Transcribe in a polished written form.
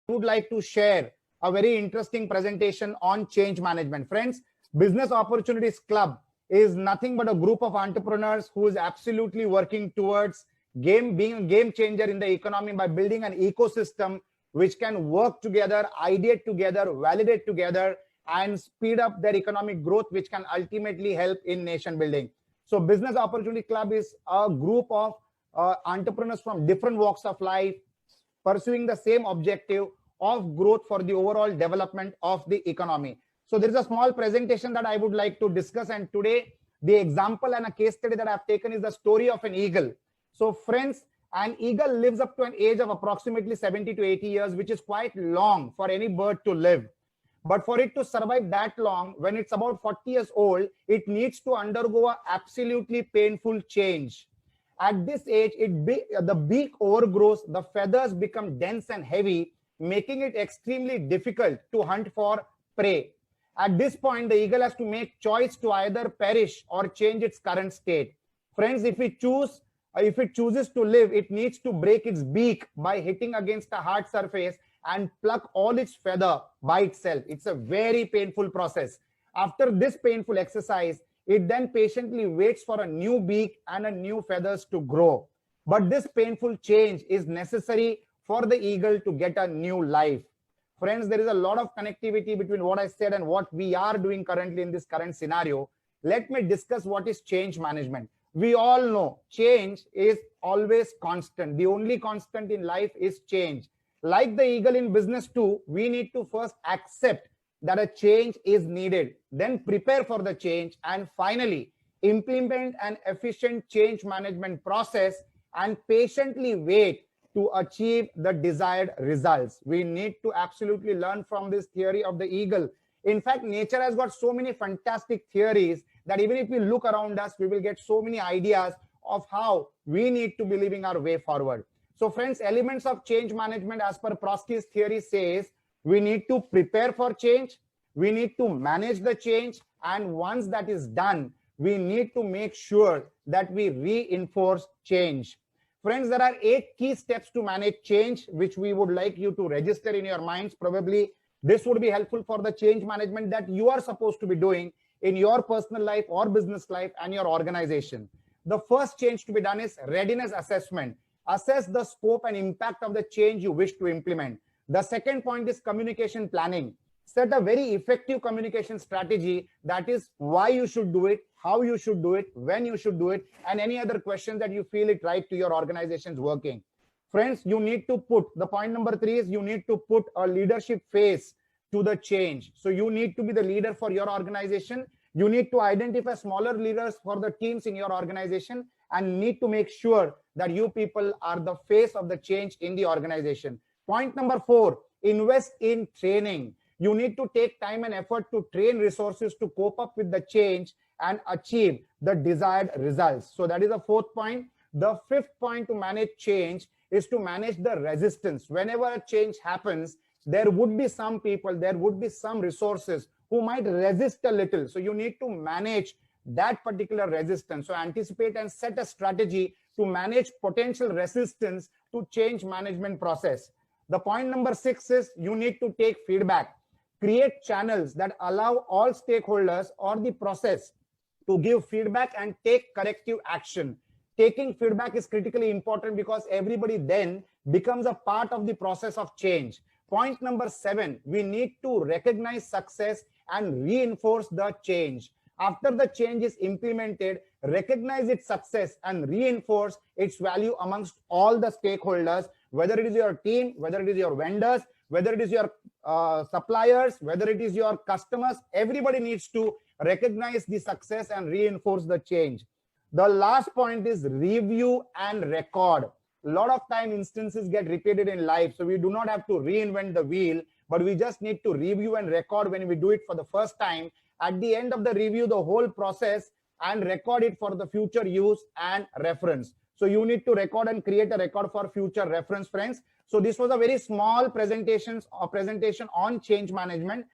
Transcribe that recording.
would like to share a very interesting presentation on change management. Friends, Business Opportunities Club is nothing but a group of entrepreneurs who is absolutely working towards being a game changer in the economy by building an ecosystem which can work together, ideate together, validate together, and speed up their economic growth, which can ultimately help in nation building. So Business Opportunity Club is a group of entrepreneurs from different walks of life pursuing the same objective of growth for the overall development of the economy. So there is a small presentation that I would like to discuss, and today the example and a case study that I've taken is the story of an eagle. So friends, an eagle lives up to an age of approximately 70 to 80 years, which is quite long for any bird to live. But for it to survive that long, when it's about 40 years old, it needs to undergo a absolutely painful change. At this age, the beak overgrows, the feathers become dense and heavy, making it extremely difficult to hunt for prey. At this point, the eagle has to make choice to either perish or change its current state. Friends, if it chooses to live, it needs to break its beak by hitting against a hard surface and pluck all its feather by itself. It's a very painful process. After this painful exercise, it then patiently waits for a new beak and a new feathers to grow. But this painful change is necessary for the eagle to get a new life. Friends, there is a lot of connectivity between what I said and what we are doing currently in this current scenario. Let me discuss what is change management. We all know change is always constant. The only constant in life is change. Like the eagle in business too, we need to first accept that a change is needed, then prepare for the change, and finally implement an efficient change management process and patiently wait to achieve the desired results. We need to absolutely learn from this theory of the eagle. In fact, nature has got so many fantastic theories that even if we look around us, we will get so many ideas of how we need to be living our way forward. So friends, elements of change management as per Prosky's theory says we need to prepare for change, we need to manage the change, and once that is done, we need to make sure that we reinforce change. Friends, there are 8 key steps to manage change, which we would like you to register in your minds. Probably this would be helpful for the change management that you are supposed to be doing in your personal life or business life and your organization. The first change to be done is readiness assessment. Assess the scope and impact of the change you wish to implement. The second point is communication planning. Set a very effective communication strategy, that is why you should do it, how you should do it, when you should do it, and any other questions that you feel it right to your organization's working. Friends, you need to put, the point number 3 is you need to put a leadership face to the change. So you need to be the leader for your organization. You need to identify smaller leaders for the teams in your organization and need to make sure that you people are the face of the change in the organization. Point number 4, invest in training. You need to take time and effort to train resources to cope up with the change and achieve the desired results. So that is the 4th point. The 5th point to manage change is to manage the resistance. Whenever a change happens, there would be some people, there would be some resources who might resist a little. So you need to manage that particular resistance. So anticipate and set a strategy to manage potential resistance to change management process. The point number 6 is you need to take feedback. Create channels that allow all stakeholders or the process to give feedback and take corrective action. Taking feedback is critically important because everybody then becomes a part of the process of change. Point number 7, we need to recognize success and reinforce the change. After the change is implemented, recognize its success and reinforce its value amongst all the stakeholders, whether it is your team, whether it is your vendors, whether it is your suppliers, whether it is your customers. Everybody needs to recognize the success and reinforce the change. The last point is review and record. A lot of time instances get repeated in life, so we do not have to reinvent the wheel, but we just need to review and record when we do it for the first time. At the end of the review, the whole process and record it for the future use and reference. So you need to record and create a record for future reference, friends. So this was a very small presentation on change management.